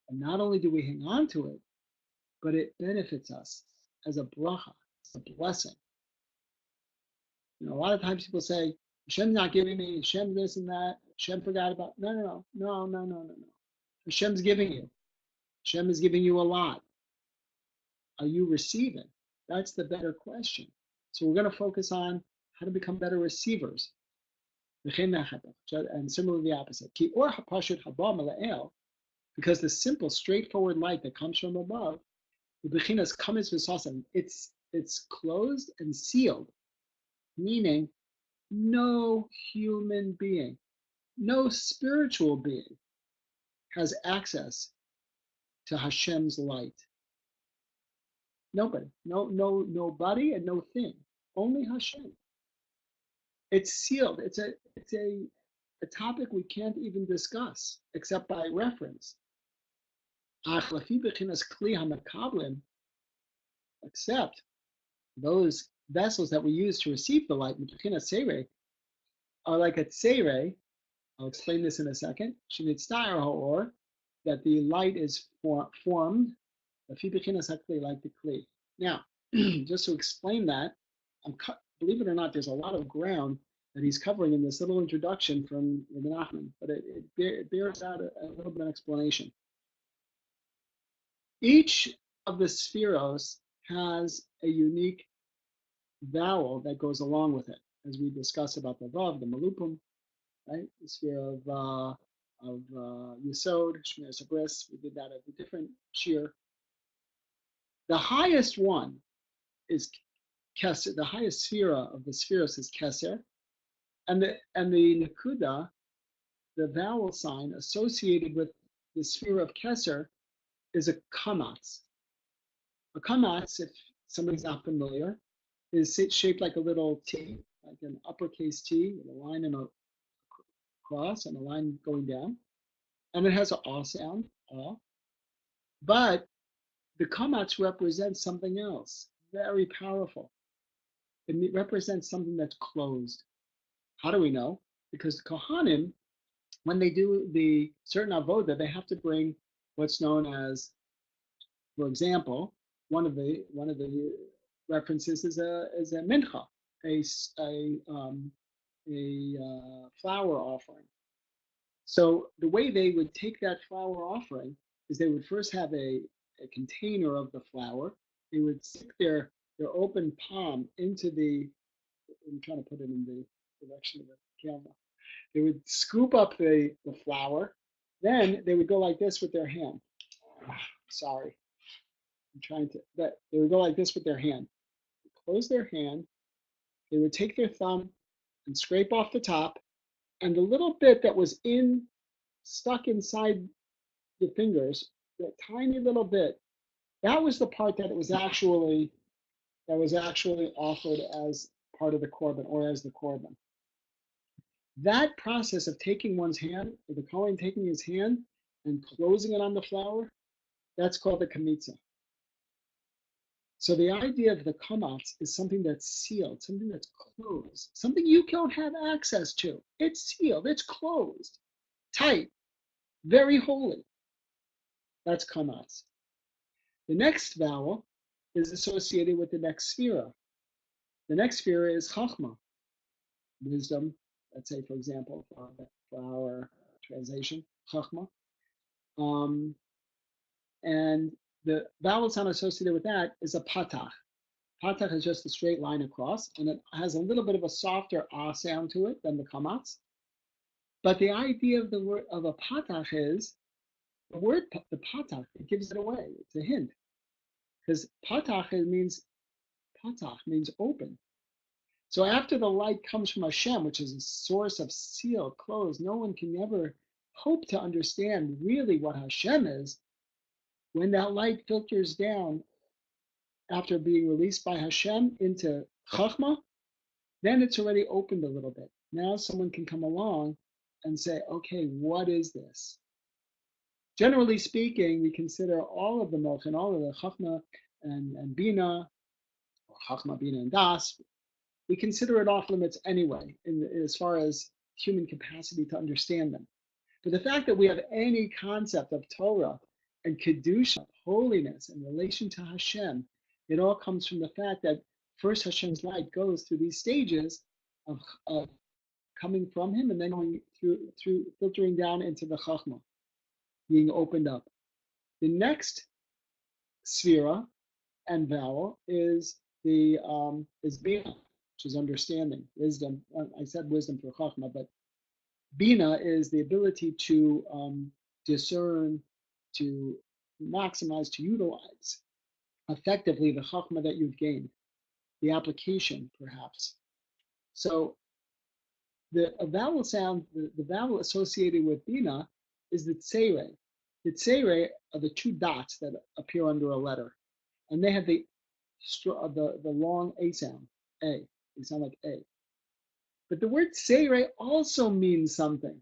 And not only do we hang on to it, but it benefits us as a bracha, a blessing. You know, a lot of times people say, Hashem's not giving me, Hashem this and that, Hashem forgot about. No. Hashem's giving you. Hashem is giving you a lot. Are you receiving? That's the better question. So we're going to focus on how to become better receivers. And similarly the opposite. Because the simple, straightforward light that comes from above, it's closed and sealed, meaning no human being, no spiritual being has access to Hashem's light. Nobody, nobody, and no thing. Only Hashem. It's sealed. It's a topic we can't even discuss except by reference. Except those vessels that we use to receive the light, are like a tseire. I'll explain this in a second. That the light is formed, like the kli. Now, just to explain that, believe it or not, there's a lot of ground that he's covering in this little introduction from Rabbi Nachman, but it bears out a little bit of explanation. Each of the spheros has a unique vowel that goes along with it, as we discuss about the vav, the malupum, right? The sphere of Yesod, Shmir Sabris. We did that at a different shir. The highest one is Keser. The highest sphera of the spheros is Keser, and the Nakuda, the vowel sign associated with the sphere of Keser, is a kamatz. A kamatz, if somebody's not familiar, is shaped like a little T, like an uppercase T with a line and a cross and a line going down. And it has an aw sound, aw. But the kamatz represents something else, very powerful. It represents something that's closed. How do we know? because the Kohanim, when they do the certain avoda, they have to bring what's known as, for example, one of the references is a mincha, a flower offering. So the way they would take that flower offering is they would first have a container of the flour. They would stick their open palm into the, I'm trying to put it in the direction of the camera. They would scoop up the flour. Then they would go like this with their hand. Sorry, I'm trying to, they would go like this with their hand. Close their hand. They would take their thumb and scrape off the top, and the little bit that was stuck inside the fingers, that tiny little bit, that was the part that was actually offered as part of the korban, or as the korban. That process of taking one's hand, or the Kohen taking his hand and closing it on the flour, that's called the kamitza. So the idea of the kamatz is something that's sealed, something that's closed, something you don't have access to. It's sealed, it's closed, tight, very holy. That's kamatz. The next vowel is associated with the next sphera. The next sphera is chachma, wisdom. Let's say, for example, for our translation, chachma. And the vowel sound associated with that is a patach. Patach is just a straight line across, and it has a little bit of a softer ah sound to it than the kamatz. But the idea of the word of a patach is the word the patach. It gives it away. It's a hint, because patach means open. So after the light comes from Hashem, which is a source of sealed, closed, no one can ever hope to understand really what Hashem is. When that light filters down after being released by Hashem into Chachma, then it's already opened a little bit. Now someone can come along and say, okay, what is this? Generally speaking, we consider all of the Mochen, all of the Chachma and Bina, or Chachma, Bina, and Das, we consider it off limits anyway, as far as human capacity to understand them. But the fact that we have any concept of Torah and Kedusha, holiness, in relation to Hashem, it all comes from the fact that first Hashem's light goes through these stages of coming from him, and then going through filtering down into the Chachma, being opened up. The next sphera and vowel is Bina, which is understanding, wisdom. I said wisdom for Chachma, but Bina is the ability to discern, to maximize, to utilize effectively the Chachma that you've gained, the application perhaps. So the vowel sound, the vowel associated with Bina is the Tsere. The Tsere are the two dots that appear under a letter, and they have the long A sound, A. They sound like A. But the word Tsere also means something.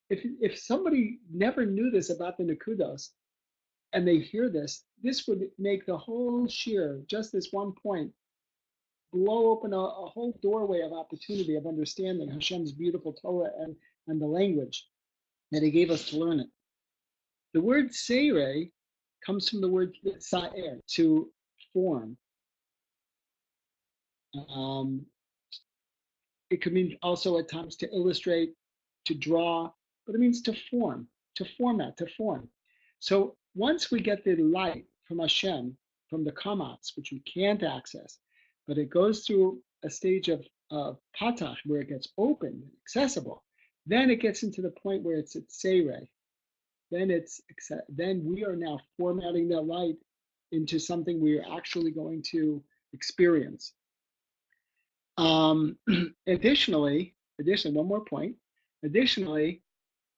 If somebody never knew this about the Nekudos, and they hear this, this would make the whole shir, just this one point, blow open a whole doorway of opportunity of understanding Hashem's beautiful Torah and the language that he gave us to learn it. The word Seire comes from the word Sa'er, to form. It could mean also at times to illustrate, to draw, but it means to form, to format, to form. So once we get the light from Hashem, from the kamatz, which we can't access, but it goes through a stage of patach where it gets open, accessible, then it gets into the point where it's at seire. Then we are now formatting that light into something we are actually going to experience. Additionally, one more point. Additionally,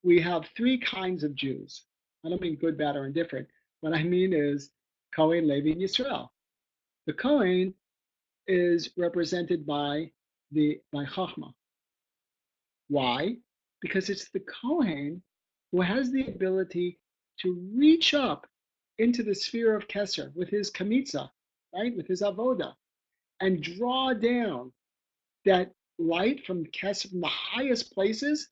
we have three kinds of Jews. I don't mean good, bad, or indifferent. What I mean is Kohen, Levi, and Yisrael. The Kohen is represented by Chachma. Why? Because it's the Kohen who has the ability to reach up into the sphere of Keser with his kamitza, right, with his avoda, and draw down that light from Chassid, from the highest places,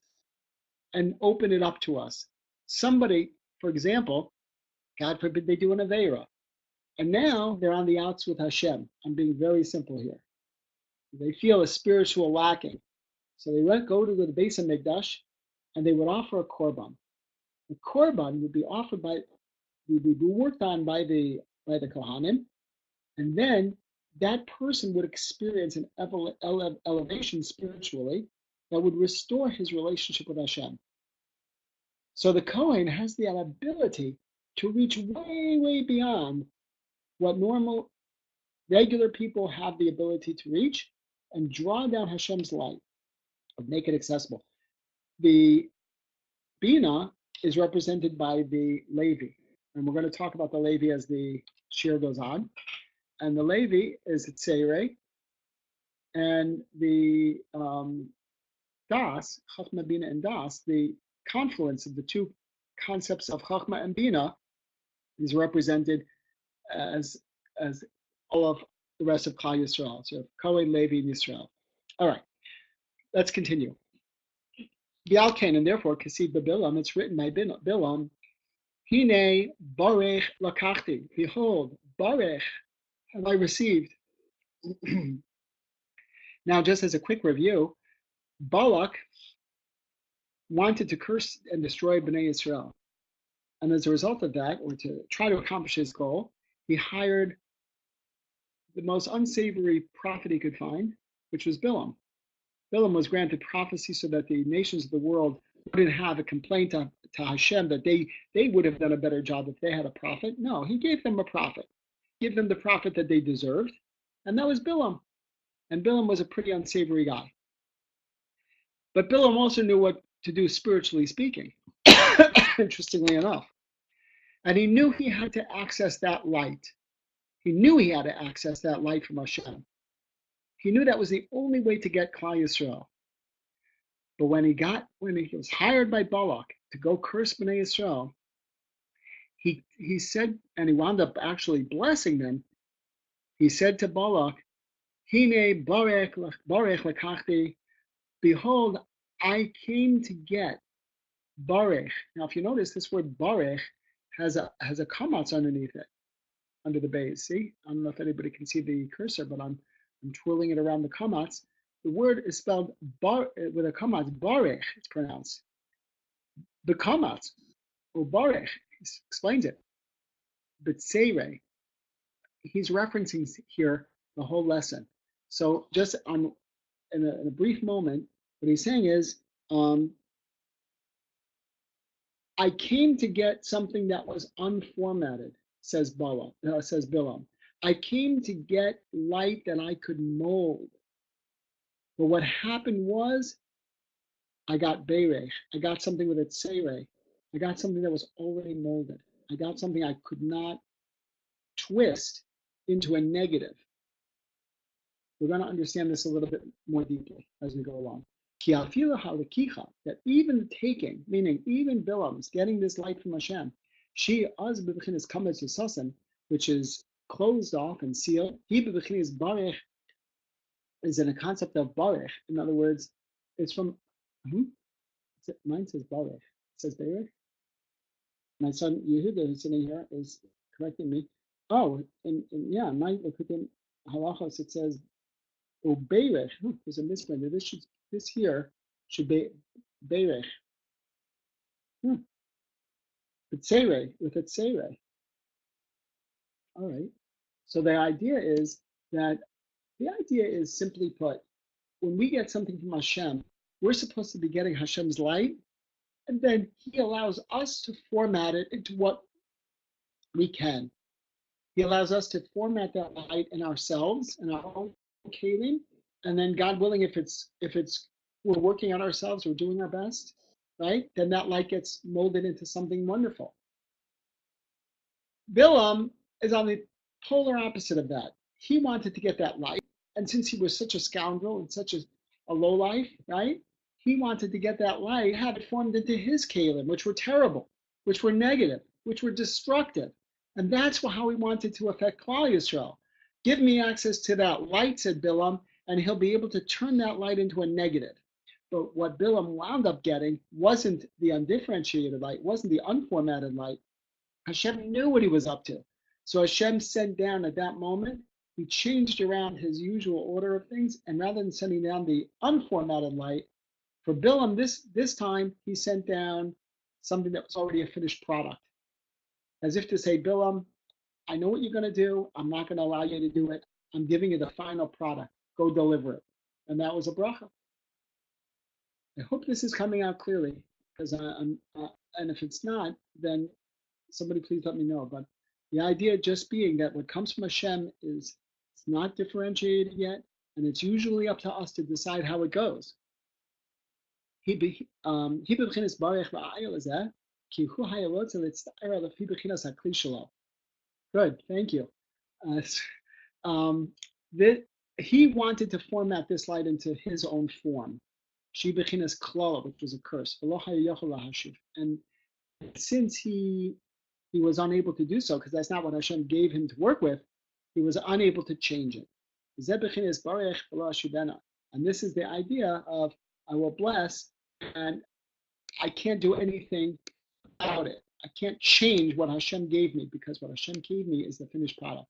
and open it up to us. Somebody, for example, God forbid they do an Aveira, and now they're on the outs with Hashem. I'm being very simple here. They feel a spiritual lacking. So they would go to the Beis HaMikdash and they would offer a korban. The korban would be offered would be worked on by the Kohanim, and then that person would experience an elevation spiritually that would restore his relationship with Hashem. So the Kohen has the ability to reach way, way beyond what normal, regular people have the ability to reach and draw down Hashem's light, make it accessible. The Bina is represented by the Levi, and we're going to talk about the Levi as the shir goes on. And the Levi is the Tzeirei, and the Das, Chachma, Bina, and Das, the confluence of the two concepts of Chachma and Bina, is represented as all of the rest of Klal Yisrael. So Kohen, Levi, and Yisrael. All right, let's continue. Bialken, and therefore Chassid Bilam, it's written by Bilam, Hine Barech Lakachti, behold, Barech have I received. Now, just as a quick review, Balak wanted to curse and destroy Bnei Israel. And as a result of that, or to try to accomplish his goal, he hired the most unsavory prophet he could find, which was Bilam. Bilam was granted prophecy so that the nations of the world wouldn't have a complaint to Hashem that they would have done a better job if they had a prophet. No, he gave them a prophet. Give them the prophet that they deserved, and that was Bilam. And Bilam was a pretty unsavory guy. But Bilam also knew what to do spiritually speaking, interestingly enough. And he knew he had to access that light. He knew he had to access that light from Hashem. He knew that was the only way to get Klal Yisrael. But when he was hired by Balak to go curse Bnei Yisrael, he said, and he wound up actually blessing them. He said to Balak, Hine barech lekachti, behold, I came to get barech. Now, if you notice, this word barech has a kamatz underneath it, under the base. See, I don't know if anybody can see the cursor, but I'm twirling it around the kamatz. The word is spelled bar with a kamatz. Barech, it's pronounced. The kamatz, or barech, explains it. But seirei, he's referencing here the whole lesson. So just in a brief moment, what he's saying is, I came to get something that was unformatted, says Bilam. I came to get light that I could mold. But what happened was, I got Beirech. I got something with a Tseireh. I got something that was already molded. I got something I could not twist into a negative. We're going to understand this a little bit more deeply as we go along. That even the taking, meaning even Bilam's getting this light from Hashem, which is closed off and sealed. Barech is in a concept of Barech. In other words, it's from, mine says Barech. It says Barech. My son Yehuda, who's sitting here, is correcting me. Oh, and yeah, my Likutey Halachot, it says, Beirech. There's a misprint. This here should be Beirech. But Tseireh, with a Tseireh. All right. So the idea is simply put, when we get something from Hashem, we're supposed to be getting Hashem's light, and then he allows us to format it into what we can. He allows us to format that light in ourselves, in our own kelim, and then God willing, if it's we're working on ourselves, we're doing our best, right? Then that light gets molded into something wonderful. Bilam is on the polar opposite of that. He wanted to get that light, and since he was such a scoundrel and such a lowlife, right? He wanted to get that light, have it formed into his kelim, which were terrible, which were negative, which were destructive. And that's how he wanted to affect Klal Yisrael. Give me access to that light, said Bilam, and he'll be able to turn that light into a negative. But what Bilam wound up getting wasn't the undifferentiated light, wasn't the unformatted light. Hashem knew what he was up to. So Hashem sent down at that moment, he changed around his usual order of things, and rather than sending down the unformatted light, for Bilam, this time he sent down something that was already a finished product. As if to say, Bilam, I know what you're going to do. I'm not going to allow you to do it. I'm giving you the final product. Go deliver it. And that was a bracha. I hope this is coming out clearly, because and if it's not, then somebody please let me know. But the idea just being that what comes from Hashem is it's not differentiated yet, and it's usually up to us to decide how it goes. Good, thank you. He wanted to format this light into his own form. She bechinas klala, which was a curse. And since he was unable to do so, because that's not what Hashem gave him to work with, he was unable to change it. And this is the idea of I will bless, and I can't do anything about it. I can't change what Hashem gave me, because what Hashem gave me is the finished product.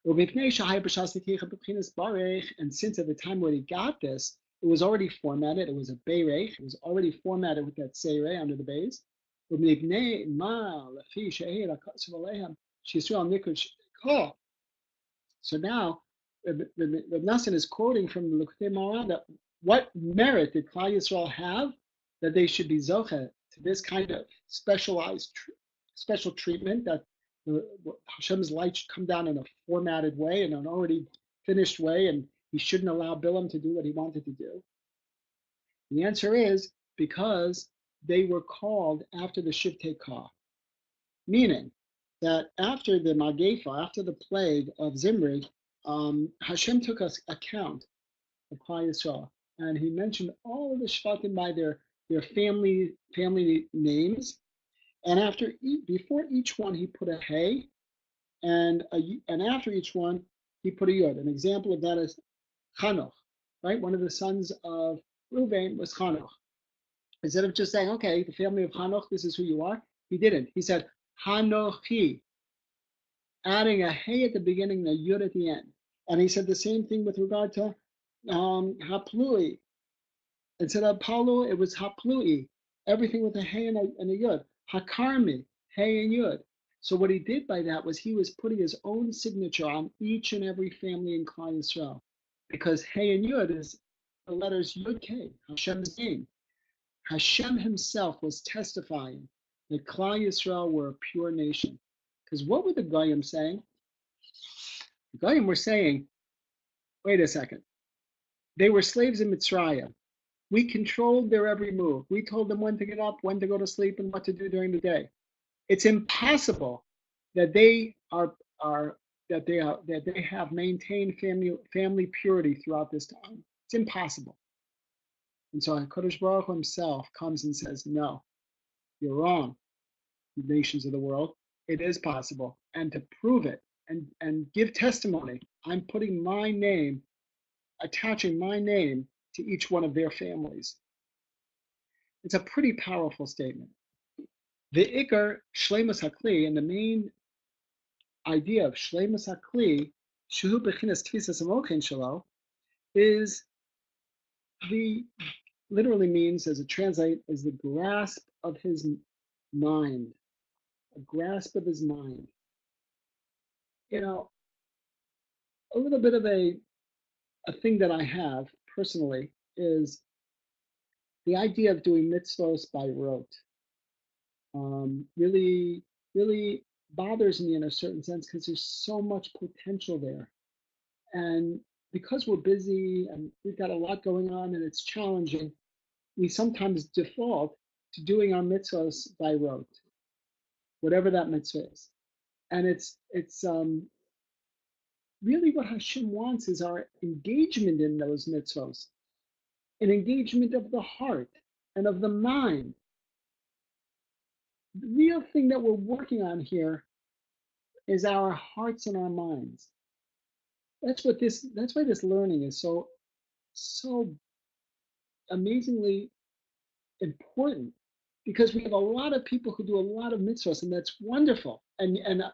And since at the time when he got this, it was already formatted, it was a beirech, it was already formatted with that seireh under the base. So now, the Nassim is quoting from the Likutey Halachot that what merit did Klal Yisrael have that they should be zocheh to this kind of special treatment, that Hashem's light should come down in a formatted way, in an already finished way, and he shouldn't allow Bilam to do what he wanted to do? The answer is because they were called after the Shivtei Ka, meaning that after the Magefa, after the plague of Zimri, Hashem took us account of Klal Yisrael, and he mentioned all of the Shvatim by their family names, and before each one he put a Hey, and after each one he put a Yod. An example of that is Chanoch, right? One of the sons of Reuven was Chanoch. Instead of just saying, okay, the family of Chanoch, this is who you are, he didn't. He said Hanochi, adding a Hey at the beginning and a Yud at the end. And he said the same thing with regard to Haplui. Instead of Palu, it was Haplui. Everything with a Hey and a Yud. Hakarmi, Hey and Yud. So what he did by that was he was putting his own signature on each and every family in Klal Yisrael, because Hey and Yud is the letters Yud K, Hashem's name. Hashem himself was testifying that Klal Yisrael were a pure nation. Because what were the Goyim saying? The Goyim were saying, wait a second, they were slaves in Mitzrayim. We controlled their every move. We told them when to get up, when to go to sleep, and what to do during the day. It's impossible that they have maintained family purity throughout this time. It's impossible. And so HaKadosh Baruch Hu himself comes and says, no, you're wrong, nations of the world. It is possible. And to prove it and give testimony, I'm putting my name, attaching my name to each one of their families. It's a pretty powerful statement. The Ikar Shleimus HaKli, and the main idea of Shleimus HaKli, Shuhu Bechinas Tfisas Amochin Shalo, is literally means, as it translates, is the grasp of his mind. A grasp of his mind. You know, a little bit of a thing that I have personally is the idea of doing mitzvos by rote. Really bothers me in a certain sense, because there's so much potential there. And because we're busy and we've got a lot going on and it's challenging, we sometimes default to doing our mitzvahs by rote, whatever that mitzvah is. And it's really what Hashem wants is our engagement in those mitzvahs, an engagement of the heart and of the mind. The real thing that we're working on here is our hearts and our minds. That's why this learning is so amazingly important, because we have a lot of people who do a lot of mitzvahs, and that's wonderful. And a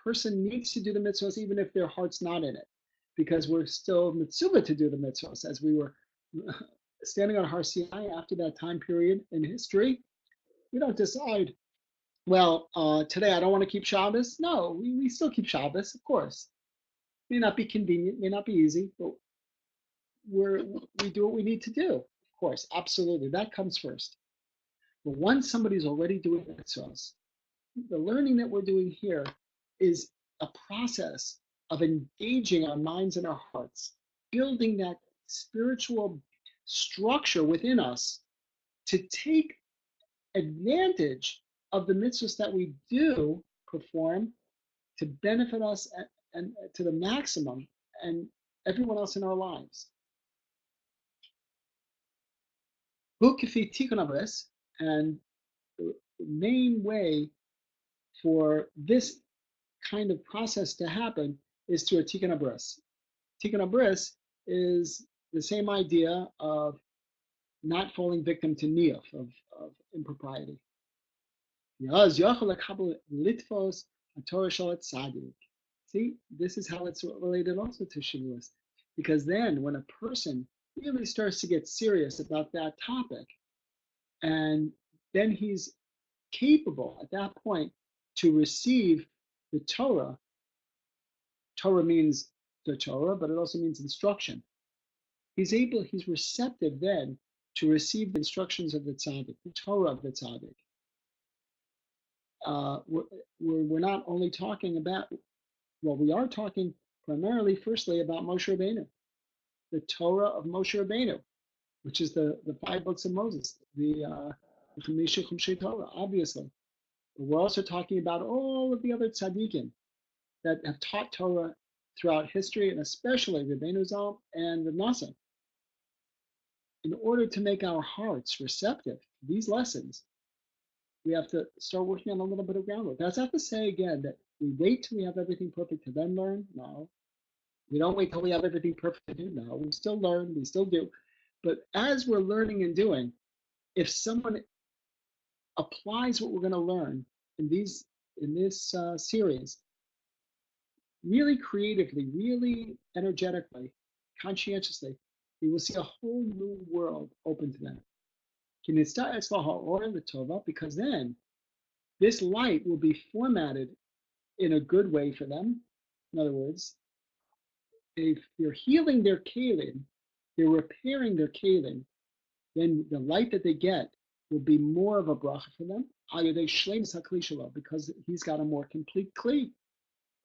person needs to do the mitzvahs even if their heart's not in it, because we're still mitzvah to do the mitzvahs, as we were standing on Har Sinai after that time period in history. We don't decide, well, today I don't want to keep Shabbos. No, we still keep Shabbos, of course. May not be convenient, may not be easy, but we do what we need to do. Of course, absolutely, that comes first. But once somebody's already doing mitzvahs, the learning that we're doing here is a process of engaging our minds and our hearts, building that spiritual structure within us to take advantage of the mitzvahs that we do perform to benefit us and to the maximum, and everyone else in our lives. And the main way for this kind of process to happen is through a tikkun abris. Tikkun abris is the same idea of not falling victim to niyuf, of impropriety. See, this is how it's related also to shavuos, because then when a person really starts to get serious about that topic, and then he's capable at that point to receive the Torah. Torah means the Torah, but it also means instruction. He's receptive then to receive the instructions of the tzaddik, the Torah of the tzaddik. We're not only talking about, well, we are talking primarily, firstly, about Moshe Rabbeinu, the Torah of Moshe Rabbeinu, which is the 5 books of Moses, the Chamisha Chumshei Torah, obviously. But we're also talking about all of the other tzaddikim that have taught Torah throughout history, and especially Rabbeinu Zal and Rav Nosson. In order to make our hearts receptive to these lessons, we have to start working on a little bit of groundwork. That's not to say, again, that we wait till we have everything perfect to then learn. No. We don't wait till we have everything perfect to do. No. We still learn. We still do. But as we're learning and doing, if someone applies what we're going to learn in this series, really creatively, really energetically, conscientiously, we will see a whole new world open to them. Because then this light will be formatted in a good way for them. In other words, if they're healing their kalim, they're repairing their kalim, then the light that they get will be more of a bracha for them, because he's got a more complete kli,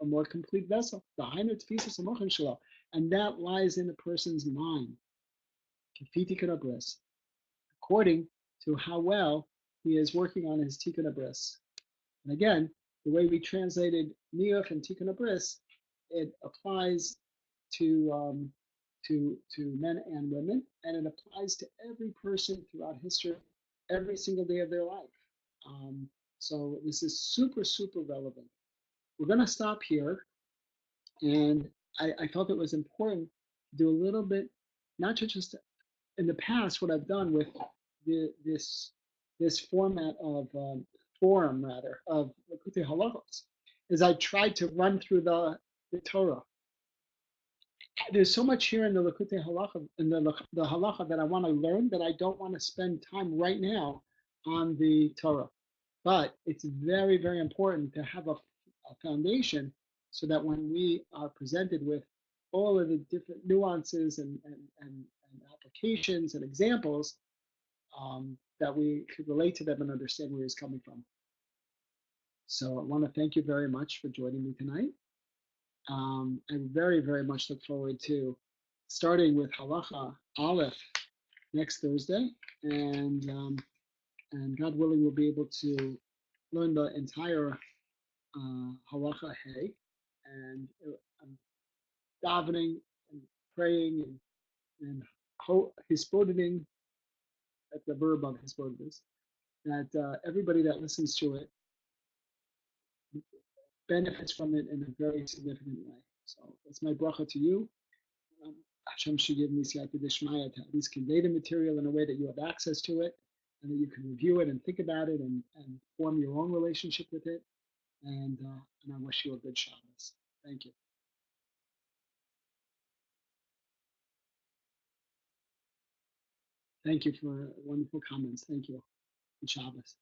a more complete vessel, and that lies in the person's mind, according to how well he is working on his tikkun abris. And again, the way we translated niyuf and tikkun abris, it applies to men and women, and it applies to every person throughout history, every single day of their life. So this is super, super relevant. We're going to stop here, and I felt it was important to do a little bit, not just in the past, what I've done with this format of forum, rather, of Likutey Halachot, is I tried to run through the Torah. There's so much here in the Likutey Halachot, in the halacha that I want to learn, that I don't want to spend time right now on the Torah. But it's very, very important to have a foundation, so that when we are presented with all of the different nuances and applications and examples, that we could relate to them and understand where he's coming from. So I want to thank you very much for joining me tonight. I very, very much look forward to starting with Halacha Aleph next Thursday, and God willing, we'll be able to learn the entire Halacha Hey, and I'm davening and praying and hispodening, at the verb of hispodening, that everybody that listens to it benefits from it in a very significant way. So that's my bracha to you. Hashem should give me siyata dishmaya to at least convey the material in a way that you have access to it and that you can review it and think about it and form your own relationship with it. And I wish you a good Shabbos. Thank you. Thank you for wonderful comments. Thank you. Good Shabbos.